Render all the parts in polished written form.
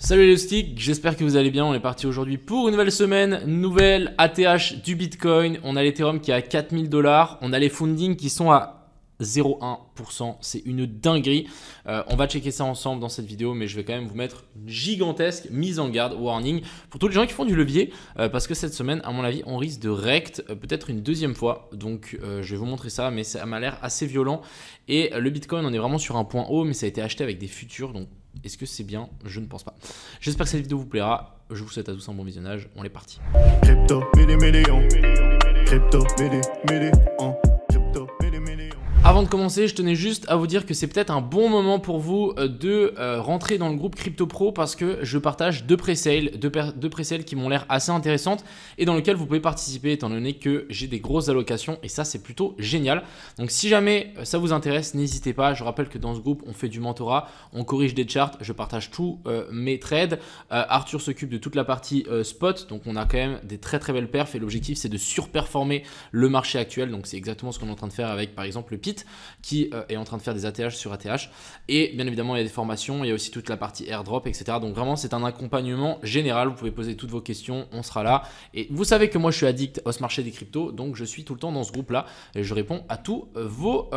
Salut les sticks, j'espère que vous allez bien. On est parti aujourd'hui pour une nouvelle semaine, nouvelle ATH du Bitcoin. On a l'Ethereum qui est à 4000 $, on a les fundings qui sont à 0,1%, c'est une dinguerie. On va checker ça ensemble dans cette vidéo, mais je vais quand même vous mettre une gigantesque mise en garde, warning, pour tous les gens qui font du levier, parce que cette semaine, à mon avis, on risque de rect peut-être une deuxième fois. Donc je vais vous montrer ça, mais ça m'a l'air assez violent. Et le Bitcoin, on est vraiment sur un point haut, mais ça a été acheté avec des futurs, donc est-ce que c'est bien? Je ne pense pas. J'espère que cette vidéo vous plaira. Je vous souhaite à tous un bon visionnage. On est parti. Crypto, million. Crypto, million. Crypto, million. Avant de commencer, je tenais juste à vous dire que c'est peut-être un bon moment pour vous de rentrer dans le groupe Crypto Pro parce que je partage deux pré-sales qui m'ont l'air assez intéressantes et dans lesquelles vous pouvez participer étant donné que j'ai des grosses allocations et ça c'est plutôt génial. Donc si jamais ça vous intéresse, n'hésitez pas. Je rappelle que dans ce groupe, on fait du mentorat, on corrige des charts, je partage tous mes trades. Arthur s'occupe de toute la partie spot, donc on a quand même des très belles perfs et l'objectif c'est de surperformer le marché actuel. Donc c'est exactement ce qu'on est en train de faire avec par exemple le PIT qui est en train de faire des ATH sur ATH et bien évidemment il y a des formations, il y a aussi toute la partie airdrop etc. Donc vraiment c'est un accompagnement général, vous pouvez poser toutes vos questions, on sera là et vous savez que moi je suis addict au marché des cryptos, donc je suis tout le temps dans ce groupe là et je réponds à tous vos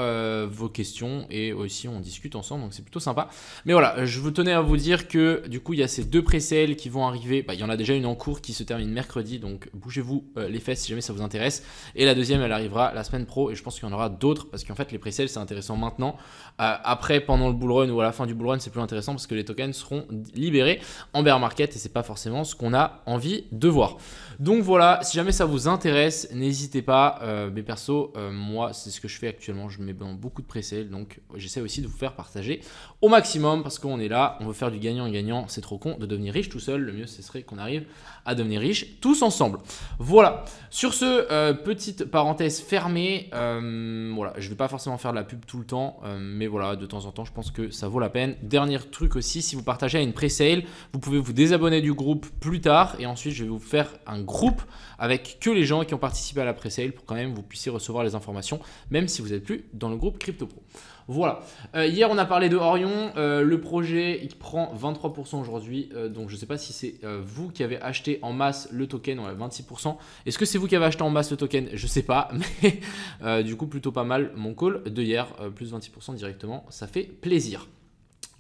questions et aussi on discute ensemble, donc c'est plutôt sympa. Mais voilà, je vous tenais à vous dire que du coup il y a ces deux pré-sales qui vont arriver, il y en a déjà une en cours qui se termine mercredi, donc bougez-vous les fesses si jamais ça vous intéresse, et la deuxième elle arrivera la semaine pro et je pense qu'il y en aura d'autres parce qu'en fait les pré-sales c'est intéressant maintenant. Après pendant le bull run ou à la fin du bull run c'est plus intéressant parce que les tokens seront libérés en bear market et c'est pas forcément ce qu'on a envie de voir. Donc voilà, si jamais ça vous intéresse n'hésitez pas. Mais perso moi c'est ce que je fais actuellement, je mets dans beaucoup de pré-sales, donc j'essaie aussi de vous faire partager au maximum parce qu'on est là, on veut faire du gagnant-gagnant. C'est trop con de devenir riche tout seul, le mieux ce serait qu'on arrive à devenir riche tous ensemble. Voilà, sur ce petite parenthèse fermée, voilà, je vais pas forcément faire de la pub tout le temps, mais voilà, de temps en temps je pense que ça vaut la peine. Dernier truc aussi, si vous partagez à une pré-sale, vous pouvez vous désabonner du groupe plus tard et ensuite je vais vous faire un groupe avec que les gens qui ont participé à la pré-sale pour quand même vous puissiez recevoir les informations même si vous n'êtes plus dans le groupe Crypto Pro. Voilà, hier on a parlé de Orion, le projet il prend 23% aujourd'hui, donc je ne sais pas si c'est vous qui avez acheté en masse le token, on a 26%. Est-ce que c'est vous qui avez acheté en masse le token? Je ne sais pas, mais du coup plutôt pas mal mon call de hier, plus 26% directement, ça fait plaisir.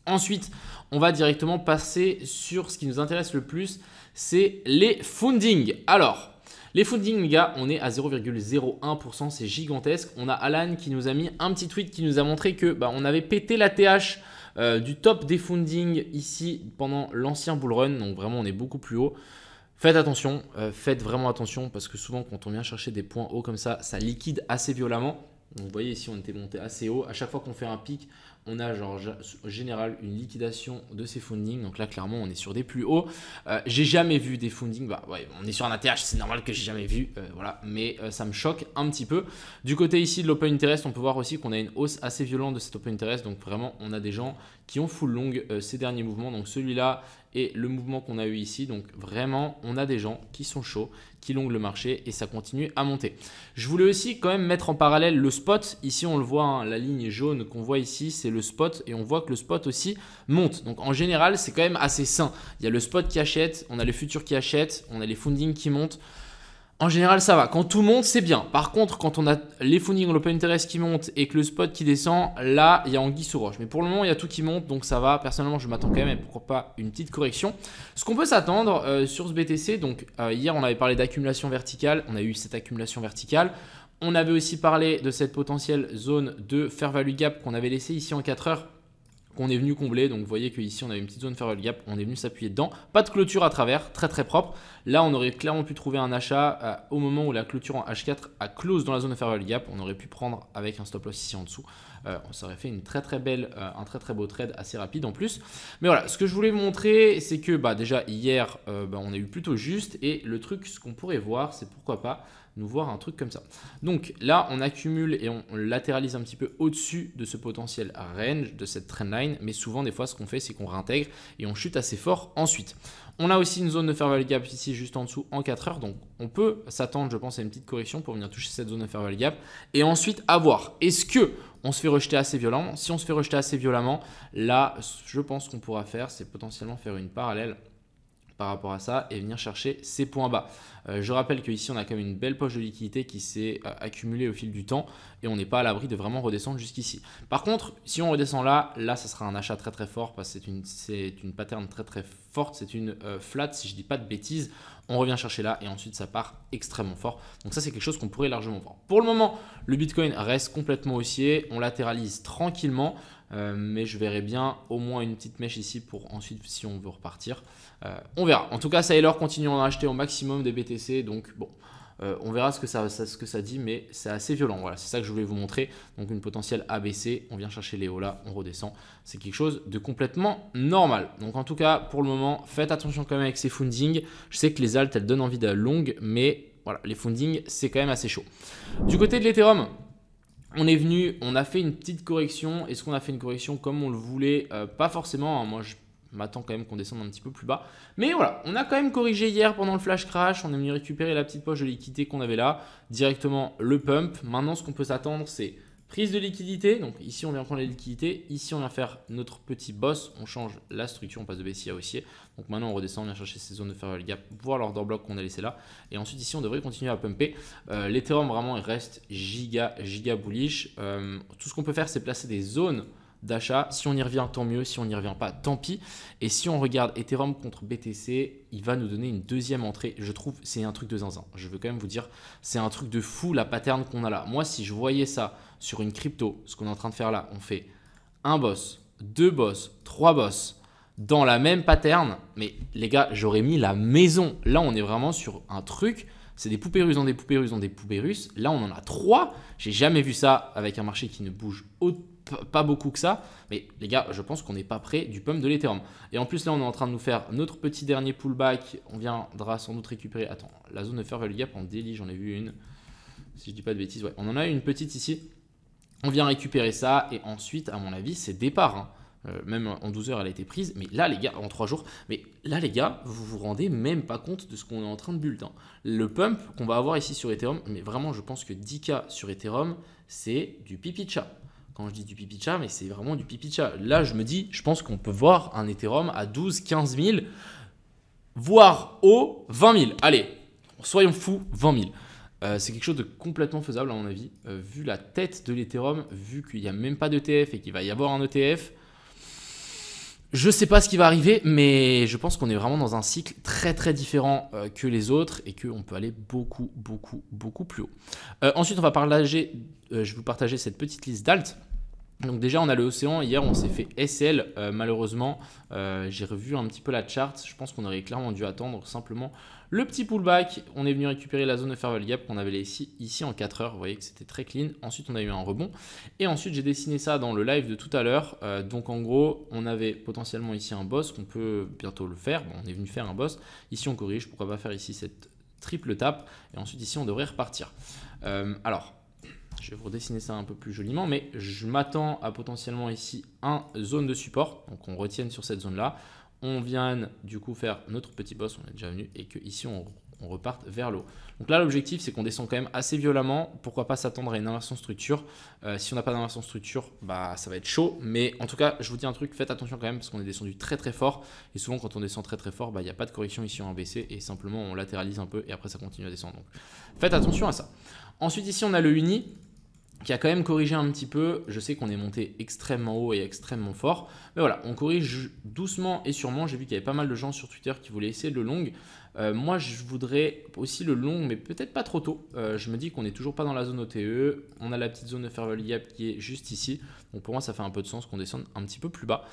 Ensuite, on va directement passer sur ce qui nous intéresse le plus, c'est les fundings. Alors, les fundings, les gars, on est à 0,01%, c'est gigantesque. On a Alan qui nous a mis un petit tweet qui nous a montré que on avait pété la TH du top des fundings ici pendant l'ancien bull run. Donc vraiment, on est beaucoup plus haut. Faites attention, faites vraiment attention parce que souvent, quand on vient chercher des points hauts comme ça liquide assez violemment. Donc, vous voyez ici, on était monté assez haut. À chaque fois qu'on fait un pic, on a genre en général une liquidation de ces fundings. Donc là, clairement, on est sur des plus hauts. J'ai jamais vu des fundings. Ouais, on est sur un ATH, c'est normal que j'ai jamais vu. Voilà, mais ça me choque un petit peu. Du côté ici de l'open interest, on peut voir aussi qu'on a une hausse assez violente de cet open interest. Donc vraiment, on a des gens qui ont full long ces derniers mouvements. Donc celui-là et le mouvement qu'on a eu ici. Donc vraiment, on a des gens qui sont chauds, qui longuent le marché et ça continue à monter. Je voulais aussi quand même mettre en parallèle le spot. Ici, on le voit, hein, la ligne jaune qu'on voit ici, c'est le spot et on voit que le spot aussi monte. Donc en général, c'est quand même assez sain. Il y a le spot qui achète, on a les futurs qui achètent, on a les fundings qui montent. En général, ça va. Quand tout monte, c'est bien. Par contre, quand on a les fundings, l'open interest qui monte et que le spot qui descend, là, il y a anguille sous roche. Mais pour le moment, il y a tout qui monte, donc ça va. Personnellement, je m'attends quand même, et pourquoi pas une petite correction. Ce qu'on peut s'attendre sur ce BTC, donc hier, on avait parlé d'accumulation verticale. On a eu cette accumulation verticale. On avait aussi parlé de cette potentielle zone de fair value gap qu'on avait laissée ici en 4 heures. Qu'on est venu combler, donc vous voyez qu'ici on a une petite zone fair value gap, on est venu s'appuyer dedans, pas de clôture à travers, très propre. Là on aurait clairement pu trouver un achat au moment où la clôture en H4 a close dans la zone de fair value gap, on aurait pu prendre avec un stop loss ici en dessous, ça aurait fait une très belle, un très beau trade assez rapide en plus. Mais voilà, ce que je voulais vous montrer c'est que déjà hier on a eu plutôt juste et le truc ce qu'on pourrait voir c'est pourquoi pas nous voir un truc comme ça. Donc là, on accumule et on latéralise un petit peu au-dessus de ce potentiel range, de cette trendline. Mais souvent, des fois, ce qu'on fait, c'est qu'on réintègre et on chute assez fort ensuite. On a aussi une zone de fair value gap ici, juste en dessous, en 4 heures. Donc, on peut s'attendre, je pense, à une petite correction pour venir toucher cette zone de fair value gap. Et ensuite, à voir. Est-ce que on se fait rejeter assez violemment. Si on se fait rejeter assez violemment, là, je pense qu'on pourra faire, c'est potentiellement faire une parallèle par rapport à ça et venir chercher ces points bas. Je rappelle qu'ici, on a quand même une belle poche de liquidité qui s'est accumulée au fil du temps et on n'est pas à l'abri de vraiment redescendre jusqu'ici. Par contre, si on redescend là, ça sera un achat très très fort parce que c'est une pattern très très forte, c'est une flat si je ne dis pas de bêtises. On revient chercher là et ensuite ça part extrêmement fort. Donc ça, c'est quelque chose qu'on pourrait largement voir. Pour le moment, le Bitcoin reste complètement haussier, on latéralise tranquillement. Mais je verrai bien au moins une petite mèche ici pour ensuite si on veut repartir. On verra. En tout cas, Saylor continue à en acheter au maximum des BTC. Donc bon, on verra ce que ça dit, mais c'est assez violent. Voilà, c'est ça que je voulais vous montrer. Donc une potentielle ABC, on vient chercher les hauts là, on redescend. C'est quelque chose de complètement normal. Donc en tout cas, pour le moment, faites attention quand même avec ces fundings. Je sais que les alts, elles donnent envie de longue, mais voilà, les fundings, c'est quand même assez chaud. Du côté de l'Ethereum, on est venu, on a fait une petite correction. Est-ce qu'on a fait une correction comme on le voulait? Pas forcément. Hein. Moi, je m'attends quand même qu'on descende un petit peu plus bas. Mais voilà, on a quand même corrigé hier pendant le flash crash. On est venu récupérer la petite poche de liquidité qu'on avait là. Directement le pump. Maintenant, ce qu'on peut s'attendre, c'est prise de liquidité. Donc ici, on vient prendre les liquidités. Ici, on vient faire notre petit boss. On change la structure. On passe de baissier à haussier. Donc maintenant, on redescend. On vient chercher ces zones de fair value gap, voir l'order block qu'on a laissé là. Et ensuite, ici, on devrait continuer à pumper. L'Ethereum, vraiment, il reste giga bullish. Tout ce qu'on peut faire, c'est placer des zones d'achat. Si on y revient, tant mieux. Si on n'y revient pas, tant pis. Et si on regarde Ethereum contre BTC, il va nous donner une deuxième entrée. Je trouve c'est un truc de zinzin. Je veux quand même vous dire, c'est un truc de fou la pattern qu'on a là. Moi, si je voyais ça sur une crypto, ce qu'on est en train de faire là, on fait un boss, deux boss, trois boss dans la même pattern. Mais les gars, j'aurais mis la maison. Là, on est vraiment sur un truc. C'est des poupées russes dans des poupées russes dans des poupées russes. Là, on en a trois. J'ai jamais vu ça avec un marché qui ne bouge pas beaucoup que ça. Mais les gars, je pense qu'on n'est pas près du pump de l'Ethereum. Et en plus, là, on est en train de nous faire notre petit dernier pullback. On viendra sans doute récupérer. Attends, la zone de fair value gap en daily, j'en ai vu une. Si je dis pas de bêtises, ouais. On en a une petite ici. On vient récupérer ça. Et ensuite, à mon avis, c'est départ. Hein. Même en 12 heures, elle a été prise. Mais là, les gars, en 3 jours, mais là, les gars, vous vous rendez même pas compte de ce qu'on est en train de build. Hein. Le pump qu'on va avoir ici sur Ethereum, mais vraiment, je pense que 10K sur Ethereum, c'est du pipi de chat. Quand je dis du pipi de chat, mais c'est vraiment du pipi de chat. Là, je me dis, je pense qu'on peut voir un Ethereum à 12, 15 000, voire au 20 000. Allez, soyons fous, 20 000. C'est quelque chose de complètement faisable à mon avis. Vu la tête de l'Ethereum, vu qu'il n'y a même pas d'ETF et qu'il va y avoir un ETF, je ne sais pas ce qui va arriver, mais je pense qu'on est vraiment dans un cycle très très différent que les autres et qu'on peut aller beaucoup plus haut. Ensuite, on va partager, je vais vous partager cette petite liste d'alt. Donc déjà, on a le océan. Hier, on s'est fait SL. Malheureusement, j'ai revu un petit peu la chart. Je pense qu'on aurait clairement dû attendre simplement le petit pullback. On est venu récupérer la zone de fair value gap qu'on avait ici en 4 heures. Vous voyez que c'était très clean. Ensuite, on a eu un rebond. Et ensuite, j'ai dessiné ça dans le live de tout à l'heure. Donc en gros, on avait potentiellement ici un boss qu'on peut bientôt le faire. Bon, on est venu faire un boss. Ici, on corrige. Pourquoi pas faire ici cette triple tape. Et ensuite, ici, on devrait repartir. Alors, je vais vous redessiner ça un peu plus joliment, mais je m'attends à potentiellement ici un zone de support. Donc on retienne sur cette zone-là. On vient du coup faire notre petit boss, on est déjà venu, et que ici on reparte vers le haut. Donc là l'objectif c'est qu'on descend quand même assez violemment. Pourquoi pas s'attendre à une inversion structure. Si on n'a pas d'inversion structure, bah ça va être chaud. Mais en tout cas, je vous dis un truc, faites attention quand même parce qu'on est descendu très très fort. Et souvent quand on descend très très fort, il n'y a pas de correction ici en ABC et simplement on latéralise un peu et après ça continue à descendre. Donc faites attention à ça. Ensuite ici on a le uni qui a quand même corrigé un petit peu. Je sais qu'on est monté extrêmement haut et extrêmement fort. Mais voilà, on corrige doucement et sûrement. J'ai vu qu'il y avait pas mal de gens sur Twitter qui voulaient essayer le long. Moi, je voudrais aussi le long, mais peut-être pas trop tôt. Je me dis qu'on n'est toujours pas dans la zone OTE. On a la petite zone de fair value gap qui est juste ici. Donc pour moi, ça fait un peu de sens qu'on descende un petit peu plus bas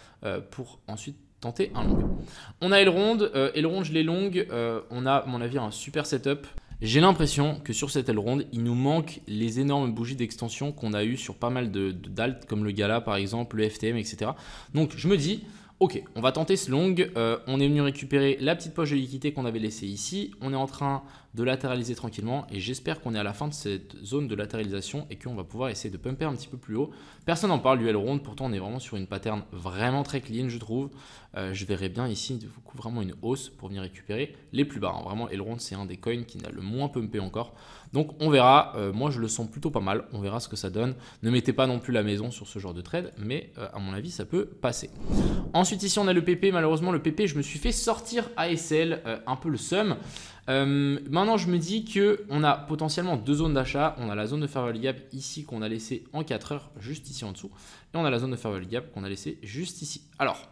pour ensuite tenter un long. On a Elrond. Elrond, je l'ai long. On a, à mon avis, un super setup. J'ai l'impression que sur cette Elrond, il nous manque les énormes bougies d'extension qu'on a eu sur pas mal d'alt, comme le Gala par exemple, le FTM, etc. Donc je me dis, ok, on va tenter ce long. On est venu récupérer la petite poche de liquidité qu'on avait laissée ici. On est en train de latéraliser tranquillement et j'espère qu'on est à la fin de cette zone de latéralisation et qu'on va pouvoir essayer de pumper un petit peu plus haut. Personne n'en parle du L-round, pourtant on est vraiment sur une pattern vraiment très clean je trouve. Je verrais bien ici du coup vraiment une hausse pour venir récupérer les plus bas. Vraiment L-round c'est un des coins qui n'a le moins pumpé encore. Donc on verra, moi je le sens plutôt pas mal, on verra ce que ça donne. Ne mettez pas non plus la maison sur ce genre de trade, mais à mon avis ça peut passer. Ensuite ici on a le PP, malheureusement le PP je me suis fait sortir ASL, un peu le seum. Maintenant je me dis qu'on a potentiellement deux zones d'achat. On a la zone de fair value gap ici qu'on a laissé en 4 heures juste ici en dessous. Et on a la zone de fair value gap qu'on a laissé juste ici. Alors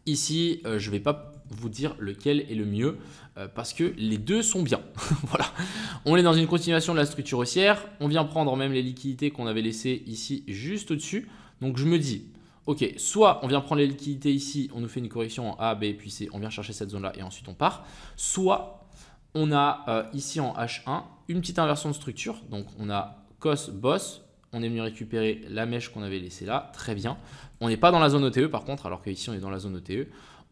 ici je ne vais pas vous dire lequel est le mieux parce que les deux sont bien. Voilà. On est dans une continuation de la structure haussière. On vient prendre même les liquidités qu'on avait laissées ici juste au-dessus. Donc je me dis ok, soit on vient prendre les liquidités ici, on nous fait une correction en A, B, puis C, on vient chercher cette zone là et ensuite on part. Soit on a ici en H1 une petite inversion de structure. Donc on a COS, BOSS. On est venu récupérer la mèche qu'on avait laissée là. Très bien. On n'est pas dans la zone OTE par contre, alors qu'ici on est dans la zone OTE.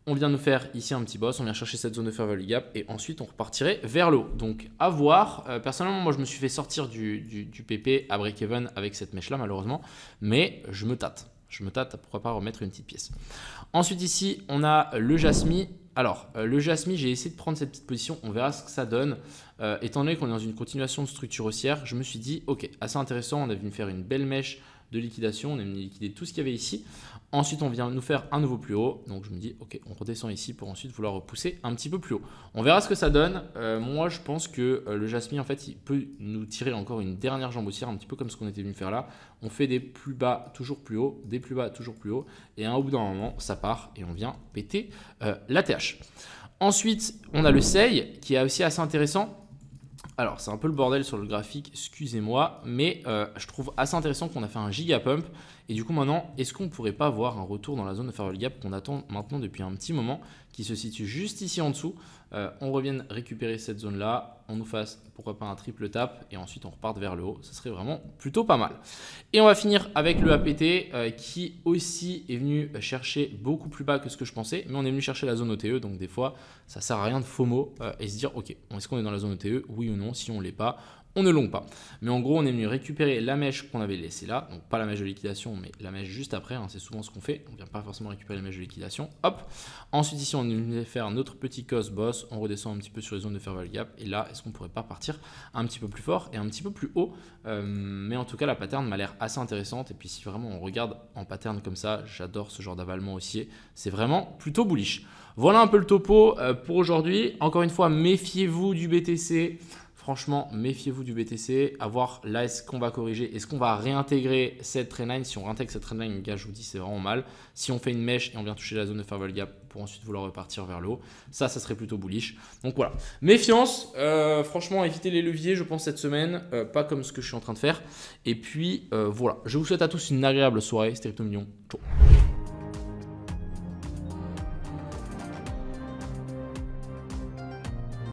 On vient nous faire ici un petit boss. On vient chercher cette zone de fair value gap et ensuite on repartirait vers le haut. Donc à voir. Personnellement, moi je me suis fait sortir du PP à break-even avec cette mèche là malheureusement. Mais je me tâte. Je me tâte à pourquoi pas remettre une petite pièce. Ensuite ici, on a le Jasmine. Alors, le Jasmine, j'ai essayé de prendre cette petite position. On verra ce que ça donne. Étant donné qu'on est dans une continuation de structure haussière, je me suis dit, ok, assez intéressant. On a venu faire une belle mèche de liquidation. On a venu liquider tout ce qu'il y avait ici. Ensuite, on vient nous faire un nouveau plus haut. Donc, je me dis, ok, on redescend ici pour ensuite vouloir repousser un petit peu plus haut. On verra ce que ça donne. Moi, je pense que le Jasmine, en fait, il peut nous tirer encore une dernière jambe haussière, un petit peu comme ce qu'on était venu faire là. On fait des plus bas toujours plus haut, des plus bas toujours plus haut. Et à un bout d'un moment, ça part et on vient péter la TH. Ensuite, on a le SEI qui est aussi assez intéressant. Alors, c'est un peu le bordel sur le graphique, excusez-moi, mais je trouve assez intéressant qu'on a fait un giga pump. Et du coup, maintenant, est-ce qu'on ne pourrait pas avoir un retour dans la zone de fair value gap qu'on attend maintenant depuis un petit moment, qui se situe juste ici en dessous. On revienne récupérer cette zone-là, on nous fasse pourquoi pas un triple tap et ensuite on reparte vers le haut. Ça serait vraiment plutôt pas mal. Et on va finir avec le APT qui aussi est venu chercher beaucoup plus bas que ce que je pensais, mais on est venu chercher la zone OTE, donc des fois ça sert à rien de FOMO et se dire ok, est-ce qu'on est dans la zone OTE, oui ou non, si on ne l'est pas. On ne longue pas. Mais en gros, on est venu récupérer la mèche qu'on avait laissée là. Donc pas la mèche de liquidation, mais la mèche juste après. Hein, c'est souvent ce qu'on fait. On ne vient pas forcément récupérer la mèche de liquidation. Hop. Ensuite, ici, on est venu faire notre petit COS boss. On redescend un petit peu sur les zones de fair value gap. Et là, est-ce qu'on ne pourrait pas partir un petit peu plus fort et un petit peu plus haut mais en tout cas, la pattern m'a l'air assez intéressante. Et puis, si vraiment on regarde en pattern comme ça, j'adore ce genre d'avalement haussier. C'est vraiment plutôt bullish. Voilà un peu le topo pour aujourd'hui. Encore une fois, méfiez-vous du BTC. Franchement, méfiez-vous du BTC, à voir là est-ce qu'on va corriger, est-ce qu'on va réintégrer cette trendline. Si on réintègre cette trendline, les gars, je vous dis c'est vraiment mal. Si on fait une mèche et on vient toucher la zone de fair value gap pour ensuite vouloir repartir vers le haut, ça serait plutôt bullish. Donc voilà, méfiance, franchement évitez les leviers je pense cette semaine, pas comme ce que je suis en train de faire. Et puis voilà, je vous souhaite à tous une agréable soirée, c'était Crypto Millions, ciao.